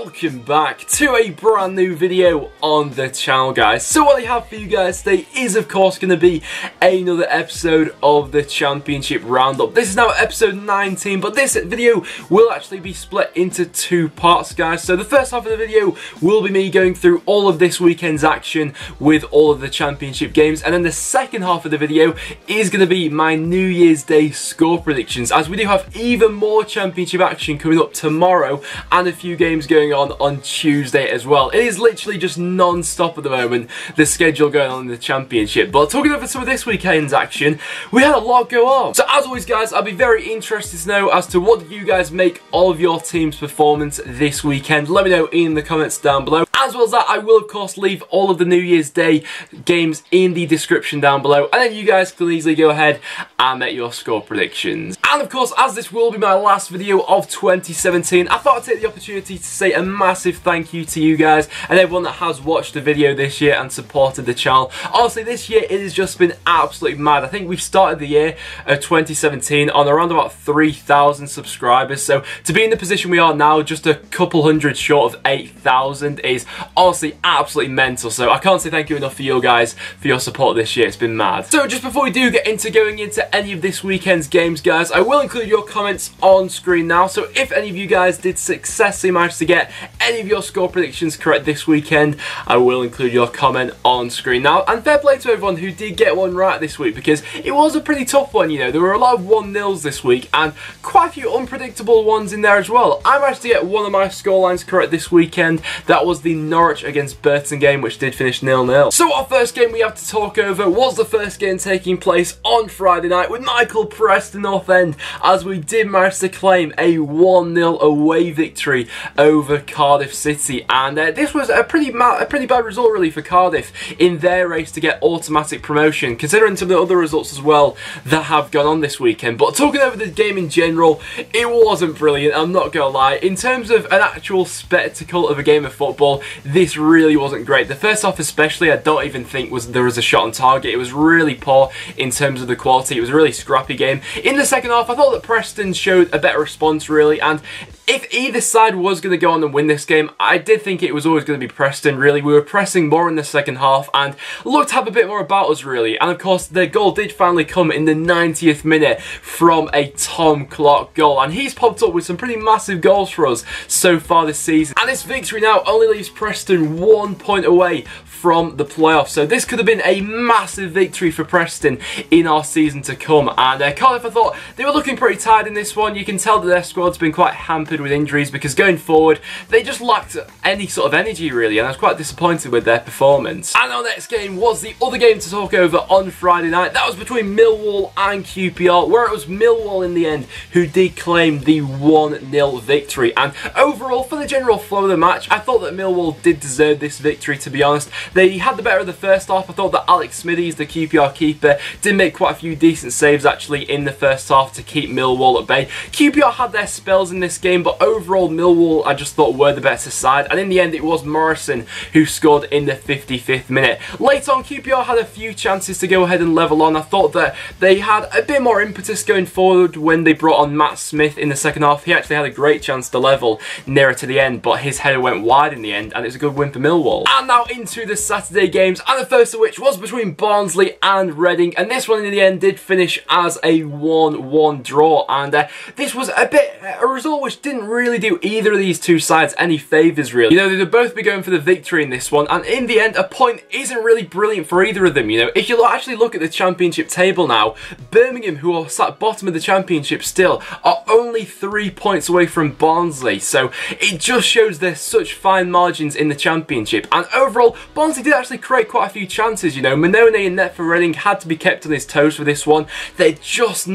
welcome back to a brand new video on the channel, guys. So what I have for you guys today is of course going to be another episode of the Championship Roundup. This is now episode 19, but this video will actually be split into two parts, guys. So the first half of the video will be me going through all of this weekend's action with all of the Championship games, and then the second half of the video is going to be my New Year's Day score predictions, as we do have even more Championship action coming up tomorrow and a few games going on Tuesday as well. It is literally just non-stop at the moment, the schedule going on in the Championship. But talking over some of this weekend's action, we had a lot go on. So as always, guys, I'll be very interested to know as to what you guys make of your team's performance this weekend. Let me know in the comments down below. As well as that, I will of course leave all of the New Year's Day games in the description down below, and then you guys can easily go ahead and make your score predictions. And of course, as this will be my last video of 2017, I thought I'd take the opportunity to say a massive thank you to you guys and everyone that has watched the video this year and supported the channel. Honestly, this year it has just been absolutely mad. I think we've started the year of 2017 on around about 3,000 subscribers, so to be in the position we are now, just a couple hundred short of 8,000, is honestly absolutely mental. So I can't say thank you enough for you guys for your support this year. It's been mad. So just before we do get into going into any of this weekend's games, guys, I will include your comments on screen now. So if any of you guys did successfully manage to get any of your score predictions correct this weekend, I will include your comment on screen now. And fair play to everyone who did get one right this week, because it was a pretty tough one. You know, there were a lot of 1-0s this week and quite a few unpredictable ones in there as well. I managed to get one of my scorelines correct this weekend. That was the Norwich against Burton game, which did finish 0-0. So our first game we have to talk over was the first game taking place on Friday night with Preston North End, as we did manage to claim a 1-0 away victory over Cardiff City, and this was a pretty bad result really for Cardiff in their race to get automatic promotion, considering some of the other results as well that have gone on this weekend. But talking over the game in general, it wasn't brilliant, I'm not gonna lie. In terms of an actual spectacle of a game of football, this really wasn't great. The first half especially, I don't even think there was a shot on target. It was really poor in terms of the quality. It was a really scrappy game. In the second half, I thought that Preston showed a better response really, and if either side was going to go on and win this game, I did think it was always going to be Preston really. We were pressing more in the second half and looked to have a bit more about us really, and of course the goal did finally come in the 90th minute from a Tom Clark goal, and he's popped up with some pretty massive goals for us so far this season. And this victory now only leaves Preston 1 point away from the playoffs, so this could have been a massive victory for Preston in our season to come. And Cardiff, I thought they were looking pretty tired in this one. You can tell that their squad's been quite hampered with injuries, because going forward they just lacked any sort of energy really, and I was quite disappointed with their performance. And our next game was the other game to talk over on Friday night. That was between Millwall and QPR, where it was Millwall in the end who did claim the 1-0 victory. And overall, for the general flow of the match, I thought that Millwall did deserve this victory, to be honest. They had the better of the first half. I thought that Alex Smithies, the QPR keeper, did make quite a few decent saves actually in the first half to keep Millwall at bay. QPR had their spells in this game, but overall Millwall I just thought were the better side, and in the end it was Morrison who scored in the 55th minute. Later on, QPR had a few chances to go ahead and level on. I thought that they had a bit more impetus going forward when they brought on Matt Smith in the second half. He actually had a great chance to level nearer to the end, but his header went wide in the end, and it was a good win for Millwall. And now into the Saturday games, and the first of which was between Barnsley and Reading, and this one in the end did finish as a 1-1 draw, and this was a result which didn't really do either of these two sides any favours really. You know, they'd both be going for the victory in this one, and in the end a point isn't really brilliant for either of them. You know, if you actually look at the Championship table now, Birmingham, who are sat bottom of the Championship still, are only 3 points away from Barnsley, so it just shows there's such fine margins in the Championship. And overall, Barnsley did actually create quite a few chances. You know, Manone in net for Reading had to be kept on his toes for this one. They're just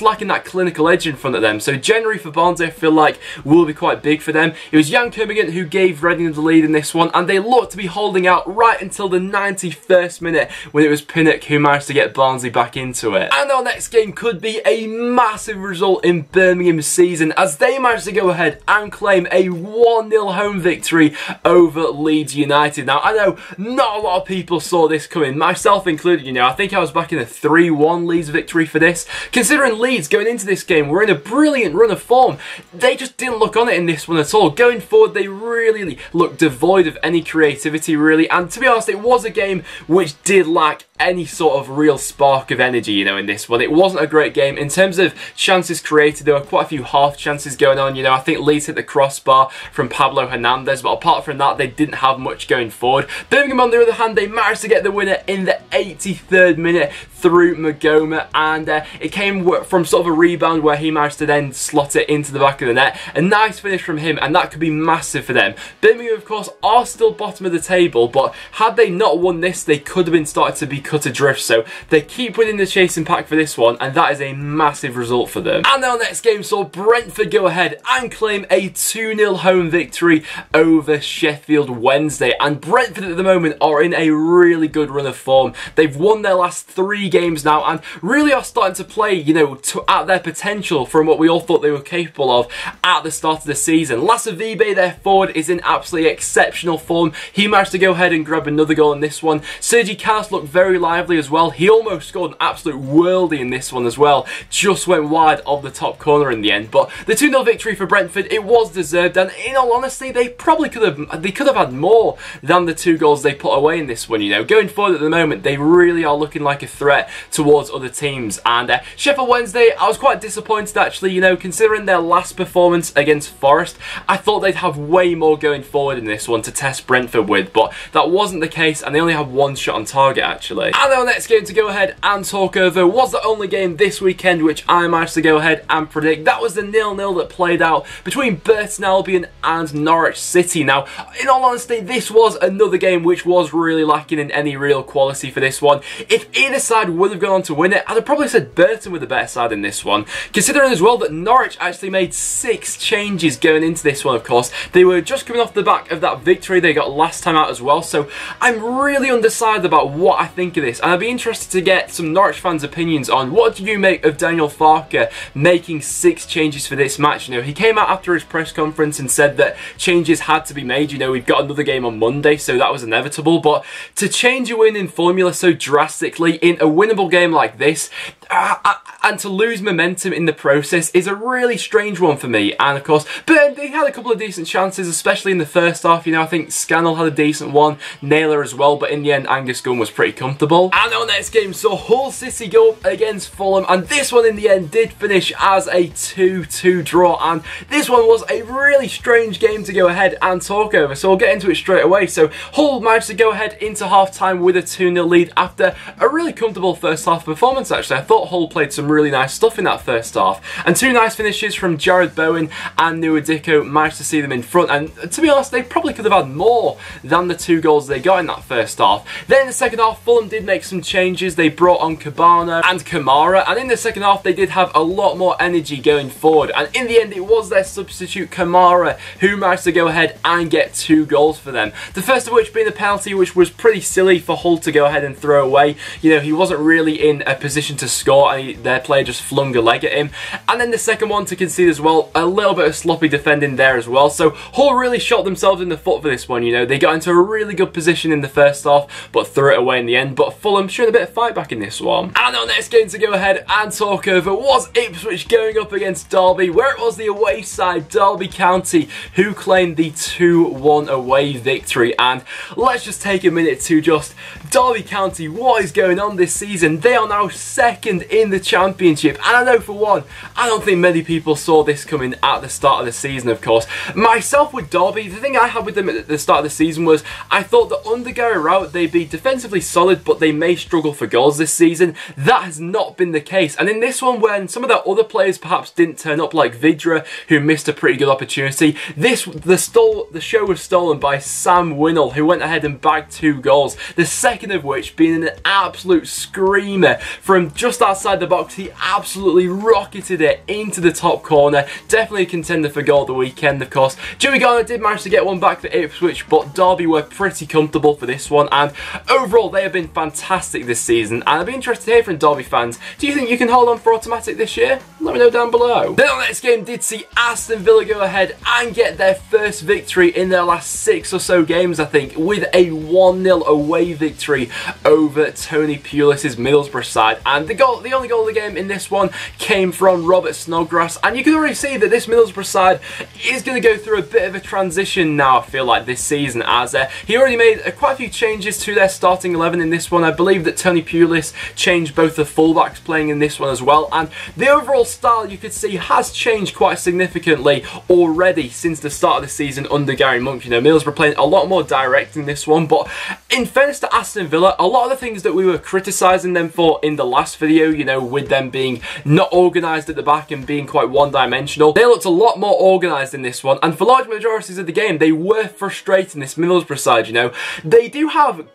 lacking that clinical edge in front of them. So January for Barnsley I feel like will be quite big for them. It was Jan Kermigan who gave Reading the lead in this one, and they looked to be holding out right until the 91st minute when it was Pinnock who managed to get Barnsley back into it. And our next game could be a massive result in Birmingham's season, as they managed to go ahead and claim a 1-0 home victory over Leeds United. Now I know know not a lot of people saw this coming, myself included. You know, I think I was backing a 3-1 Leeds victory for this. Considering Leeds going into this game were in a brilliant run of form, they just didn't look on it in this one at all. Going forward, they really looked devoid of any creativity, really. And to be honest, it was a game which did lack any sort of real spark of energy, you know, in this one. It wasn't a great game. In terms of chances created, there were quite a few half chances going on, you know. I think Leeds hit the crossbar from Pablo Hernandez, but apart from that, they didn't have much going forward. Birmingham, on the other hand, they managed to get the winner in the 83rd minute through Magoma, and it came from sort of a rebound where he managed to then slot it into the back of the net. A nice finish from him, and that could be massive for them. Birmingham, of course, are still bottom of the table, but had they not won this, they could have been started to be cut adrift. So they keep winning the chasing pack for this one, and that is a massive result for them. And our next game saw Brentford go ahead and claim a 2-0 home victory over Sheffield Wednesday. And Brentford at the moment are in a really good run of form. They've won their last 3 games now and really are starting to play, you know, at their potential from what we all thought they were capable of at the start of the season. Lasse Vibe, their forward, is in absolutely exceptional form. He managed to go ahead and grab another goal in this one. Sergi Cass looked very lively as well. He almost scored an absolute worldie in this one as well. Just went wide of the top corner in the end. But the 2-0 victory for Brentford, it was deserved, and in all honesty, they probably could have had more than the 2 goals they put away in this one, you know. Going forward at the moment, they really are looking like a threat towards other teams. And Sheffield Wednesday, I was quite disappointed actually, you know, considering their last performance against Forest. I thought they'd have way more going forward in this one to test Brentford with, but that wasn't the case, and they only had 1 shot on target actually. And our next game to go ahead and talk over was the only game this weekend which I managed to go ahead and predict. That was the 0-0 that played out between Burton Albion and Norwich City. Now, in all honesty, this was another game which was really lacking in any real quality for this one. If either side would have gone on to win it, I'd have probably said Burton were the better side in this one. Considering as well that Norwich actually made 6 changes going into this one, of course. They were just coming off the back of that victory they got last time out as well, so I'm really undecided about what I think of this, and I'd be interested to get some Norwich fans' opinions on what do you make of Daniel Farke making 6 changes for this match. You know, he came out after his press conference and said that changes had to be made. You know, we've got another game on Monday, so that was inevitable, but to change a winning formula so drastically in a winnable game like this, and to lose momentum in the process is a really strange one for me. And of course, but they had a couple of decent chances, especially in the first half. You know, I think Scannell had a decent one, Naylor as well, but in the end, Angus Gunn was pretty comfortable. And our next game saw Hull City go up against Fulham, and this one in the end did finish as a 2-2 draw. And this one was a really strange game to go ahead and talk over, so we'll get into it straight away. So Hull managed to go ahead into half-time with a 2-0 lead after a really comfortable first half performance actually. I thought Hull played some really nice stuff in that first half, and 2 nice finishes from Jared Bowen and Nuadiko managed to see them in front, and to be honest, they probably could have had more than the 2 goals they got in that first half. Then in the second half, Fulham did make some changes. They brought on Cabana and Kamara, and in the second half they did have a lot more energy going forward, and in the end it was their substitute Kamara who managed to go ahead and get 2 goals for them. The first of which being a penalty which was pretty silly for Hull to go ahead and throw away. You know, he wasn't really in a position to score, and their player just flung a leg at him. And then the second one to concede as well, a little bit of sloppy defending there as well. So Hull really shot themselves in the foot for this one, you know. They got into a really good position in the first half, but threw it away in the end. But Fulham showed a bit of fight back in this one. And our next game to go ahead and talk over was Ipswich going up against Derby, where it was the away side, Derby County, who claimed the 2-1 away victory. And let's just take a minute to just, Derby County, what is going on this season? They are now second in the Championship, and I know for one, I don't think many people saw this coming at the start of the season, of course. Myself with Derby, the thing I had with them at the start of the season was I thought that under Gary Rowett they'd be defensively solid, but they may struggle for goals this season. That has not been the case, and in this one, when some of their other players perhaps didn't turn up, like Vidra, who missed a pretty good opportunity, the show was stolen by Sam Winnell, who went ahead and bagged 2 goals, the second of which being an absolute screamer from just outside the box. He absolutely rocketed it into the top corner. Definitely a contender for goal of the weekend, of course. Joey Garner did manage to get one back for Ipswich, but Derby were pretty comfortable for this one, and overall they have been fantastic this season, and I'd be interested to hear from Derby fans. Do you think you can hold on for automatic this year? Let me know down below. Then our next game did see Aston Villa go ahead and get their first victory in their last 6 or so games, I think, with a 1-0 away victory over Tony Pulis' Middlesbrough side. And the only goal of the game in this one came from Robert Snodgrass, and you can already see that this Middlesbrough side is going to go through a bit of a transition now, I feel like, this season, as he already made quite a few changes to their starting 11 in this one. I believe that Tony Pulis changed both the fullbacks playing in this one as well, and the overall style, you could see, has changed quite significantly already since the start of the season under Gary Monk. You know, Middlesbrough playing a lot more direct in this one, but in fairness to Aston Villa, a lot of the things that we were criticising them for in the last video, you know, with them being not organised at the back and being quite one-dimensional, they looked a lot more organised in this one, and for large majorities of the game, they were frustrating this Middlesbrough side. You know, they do have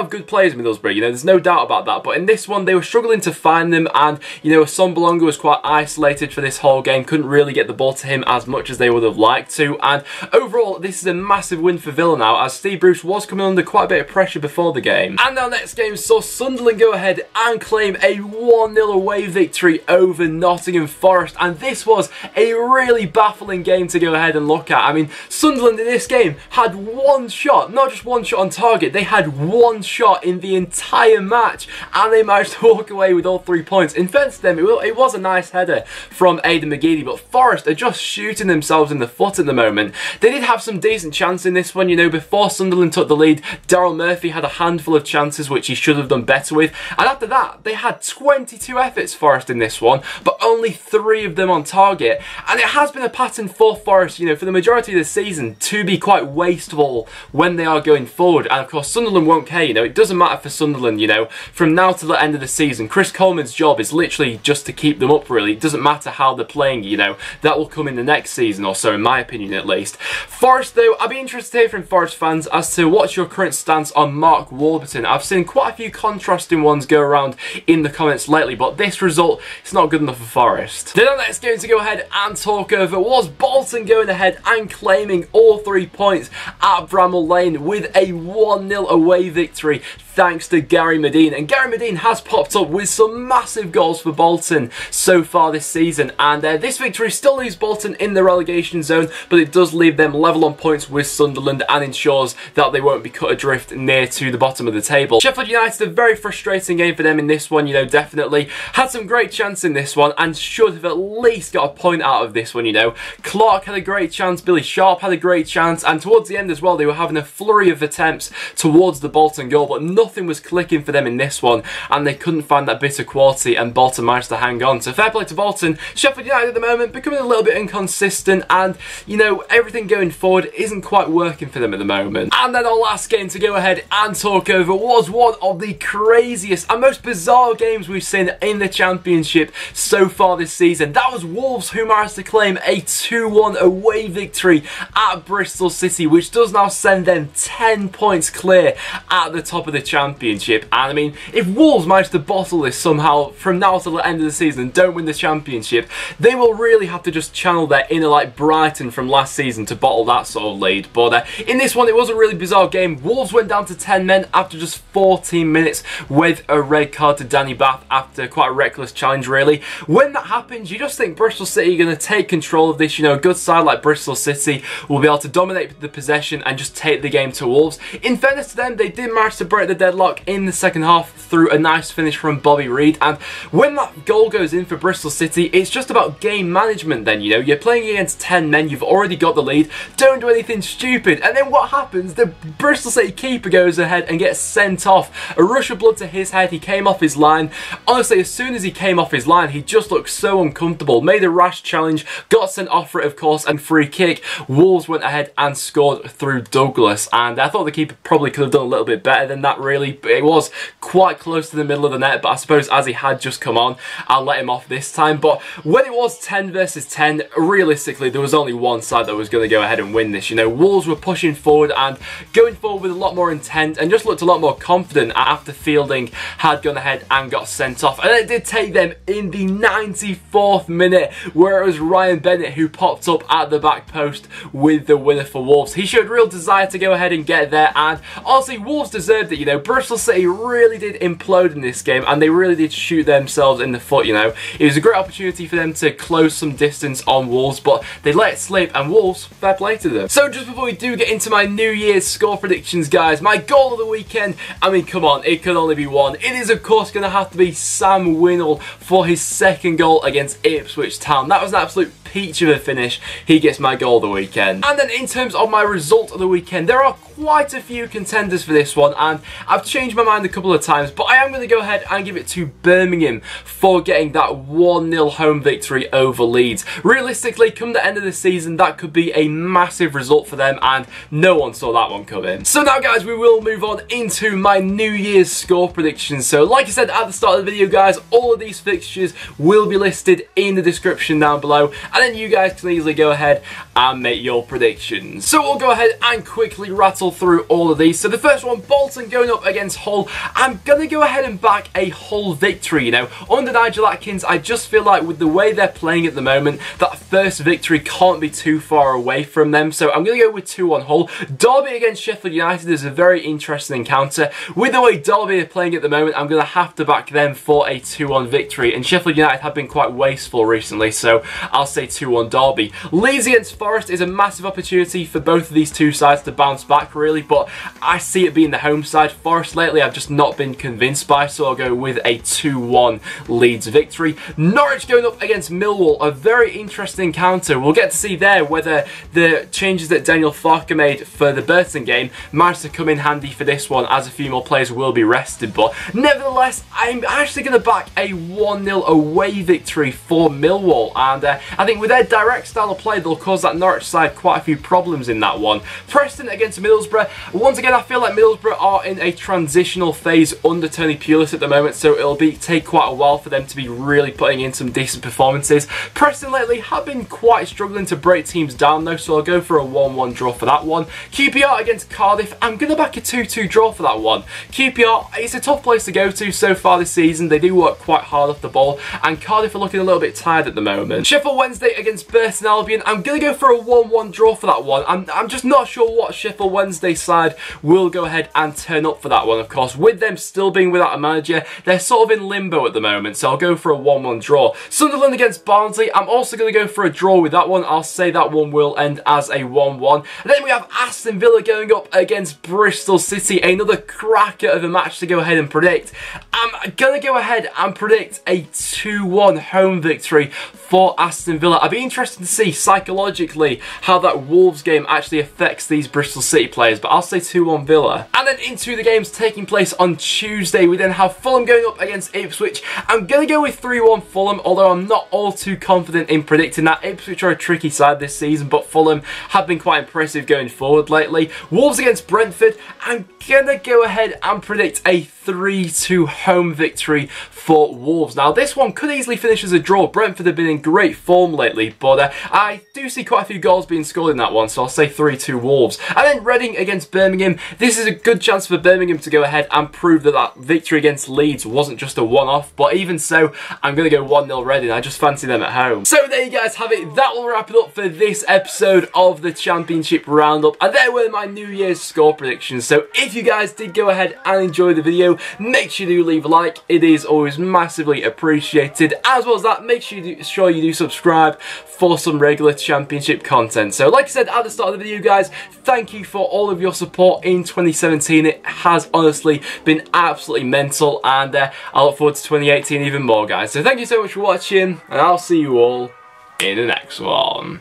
good players in Middlesbrough, you know, there's no doubt about that, but in this one, they were struggling to find them, and, you know, Sonbalonga was quite isolated for this whole game, couldn't really get the ball to him as much as they would have liked to, and overall, this is a massive win for Villa now, as Steve Bruce was coming under quite a bit of pressure before the game. And our next game saw Sunderland go ahead and claim a 1-0 away victory over Nottingham Forest, and this was a really baffling game to go ahead and look at. I mean, Sunderland in this game had one shot, not just one shot on target, they had one shot in the entire match, and they managed to walk away with all 3 points. In fairness to them, it was a nice header from Aidan McGeady, but Forest are just shooting themselves in the foot at the moment. They did have some decent chances in this one, you know, before Sunderland took the lead, Daryl Murphy had a handful of chances which he should have done better with, and after that, they had 22 efforts, Forest, in this one, but only 3 of them on target, and it has been a pattern for Forest, you know, for the majority of the season to be quite wasteful when they are going forward, and of course Sunderland won't care, you know, it doesn't matter for Sunderland, you know, from now to the end of the season, Chris Coleman's job is literally just to keep them up, really. It doesn't matter how they're playing, you know, that will come in the next season or so, in my opinion at least. Forest though, I'd be interested to hear from Forest fans as to what's your current stance on Mark Warburton. I've seen quite a few contrasting ones go around in the comments lately, but this result, it's not good enough for Forest. Then our next game to go ahead and talk over was Bolton going ahead and claiming all 3 points at Bramall Lane with a 1-0 away victory thanks to Gary Medine. And Gary Medine has popped up with some massive goals for Bolton so far this season, and this victory still leaves Bolton in the relegation zone, but it does leave them level on points with Sunderland and ensures that they won't be cut adrift near to the bottom of the table. Sheff Utd, a very frustrating game for them in this one, you know, definitely. Had some great chance in this one and should have at least got a point out of this one, you know. Clark had a great chance, Billy Sharp had a great chance, and towards the end as well, they were having a flurry of attempts towards the Bolton goal, but nothing was clicking for them in this one, and they couldn't find that bit of quality, and Bolton managed to hang on. So fair play to Bolton. Sheffield United at the moment becoming a little bit inconsistent, and, you know, everything going forward isn't quite working for them at the moment. And then our last game to go ahead and talk over was one of the craziest and most bizarre games we've seen in the Championship so far this season. That was Wolves, who managed to claim a 2-1 away victory at Bristol City, which does now send them 10 points clear at the top of the Championship. And I mean, if Wolves manage to bottle this somehow from now to the end of the season and don't win the Championship, they will really have to just channel their inner like Brighton from last season to bottle that sort of lead. But in this one, it was a really bizarre game. Wolves went down to 10 men after just 14 minutes with a red card to Danny Bath after quite a reckless challenge, really. When that happens, you just think Bristol City are going to take control of this. You know, a good side like Bristol City will be able to dominate the possession and just take the game to Wolves. In fairness to them, they did manage to break the deadlock in the second half through a nice finish from Bobby Reid, and when that goal goes in for Bristol City, it's just about game management then, you know. You're playing against 10 men, you've already got the lead, don't do anything stupid, and then what happens? The Bristol City keeper goes ahead and gets sent off. A rush of blood to his head, he came off his line. Honestly, as soon as he came off his line, he just looked so uncomfortable, made a rash challenge, got sent off for it of course, and free kick. Wolves went ahead and scored through Douglas, and I thought the keeper probably could have done a little bit better than that, really. It was quite close to the middle of the net, but I suppose as he had just come on, I'll let him off this time. But when it was 10 versus 10, realistically, there was only one side that was going to go ahead and win this. You know, Wolves were pushing forward and going forward with a lot more intent and just looked a lot more confident after Fielding had gone ahead and got sent off. And it did take them in the 94th minute, where it was Ryan Bennett who popped up at the back post with the winner for Wolves. He showed real desire to go ahead and get there, and honestly, Wolves deserved it. You know, Bristol City really did implode in this game, and they really did shoot themselves in the foot, you know. It was a great opportunity for them to close some distance on Wolves, but they let it slip, and Wolves, fair play to them. So just before we do get into my New Year Year's score predictions, guys. My goal of the weekend, I mean, come on, it could only be one. It is, of course, going to have to be Sam Winnall for his second goal against Ipswich Town. That was an absolute peach of a finish. He gets my goal of the weekend. And then in terms of my result of the weekend, there are quite a few contenders for this one, and I've changed my mind a couple of times, but I am going to go ahead and give it to Birmingham for getting that 1-0 home victory over Leeds. Realistically, come the end of the season, that could be a massive result for them, and no one saw that one coming. So now, guys, we will move on into my New Year's score predictions. So like I said at the start of the video, guys, all of these fixtures will be listed in the description down below, and then you guys can easily go ahead and make your predictions. So we'll go ahead and quickly rattle through all of these. So the first one, Bolton going up against Hull. I'm going to go ahead and back a Hull victory. You know, under Nigel Atkins, I just feel like with the way they're playing at the moment, that first victory can't be too far away from them. So I'm going to go with 2-1 Hull. Derby against Sheffield United is a very interesting encounter. With the way Derby are playing at the moment, I'm going to have to back them for a 2-1 victory. And Sheffield United have been quite wasteful recently, so I'll say 2-1 Derby. Leeds against Forest is a massive opportunity for both of these two sides to bounce back, really, but I see it being the home side. Forest lately I've just not been convinced by, so I'll go with a 2-1 Leeds victory. Norwich going up against Millwall, a very interesting encounter. We'll get to see there whether the changes that Daniel Farke made for the Burton game managed to come in handy for this one, as a few more players will be rested, but nevertheless, I'm actually going to back a 1-0 away victory for Millwall, and I think with their direct style of play, they'll cause that Norwich side quite a few problems in that one. Preston against Middlesbrough. Once again, I feel like Middlesbrough are in a transitional phase under Tony Pulis at the moment, so it'll take quite a while for them to be really putting in some decent performances. Preston lately have been quite struggling to break teams down though, so I'll go for a 1-1 draw for that one. QPR against Cardiff. I'm going to back a 2-2 draw for that one. QPR, it's a tough place to go to so far this season. They do work quite hard off the ball, and Cardiff are looking a little bit tired at the moment. Sheffield Wednesday against Burton Albion. I'm going to go for a 1-1 draw for that one. I'm just not sure what Sheffield Wednesday side will go ahead and turn up for that one, of course. With them still being without a manager, they're sort of in limbo at the moment, so I'll go for a 1-1 draw. Sunderland against Barnsley. I'm also going to go for a draw with that one. I'll say that one will end as a 1-1. And then we have Aston Villa going up against Bristol City. Another cracker of a match to go ahead and predict. I'm going to go ahead and predict a 2-1 home victory for Aston Villa. I'd be interested to see psychologically how that Wolves game actually affects these Bristol City players, but I'll say 2-1 Villa. And then into the games taking place on Tuesday, we then have Fulham going up against Ipswich. I'm going to go with 3-1 Fulham, although I'm not all too confident in predicting that. Ipswich are a tricky side this season, but Fulham have been quite impressive going forward lately. Wolves against Brentford. I'm going to go ahead and predict a 3-2 home victory for Wolves. Now, this one could easily finish as a draw. Brentford have been in great form lately, but I do see quite a few goals being scored in that one, so I'll say 3-2 Wolves. And then Reading against Birmingham. This is a good chance for Birmingham to go ahead and prove that that victory against Leeds wasn't just a one-off, but even so, I'm going to go 1-0 Reading. I just fancy them at home. So there you guys have it. That will wrap it up for this episode of the Championship Roundup, and there were my New Year's score predictions. So if you guys did go ahead and enjoy the video, make sure you do leave a like. It is always massively appreciated. As well as that, make sure you do subscribe for some regular Championship content. So like I said at the start of the video, guys, thank you for all of your support in 2017. It has honestly been absolutely mental, and I look forward to 2018 even more, guys. So thank you so much for watching, and I'll see you all in the next one.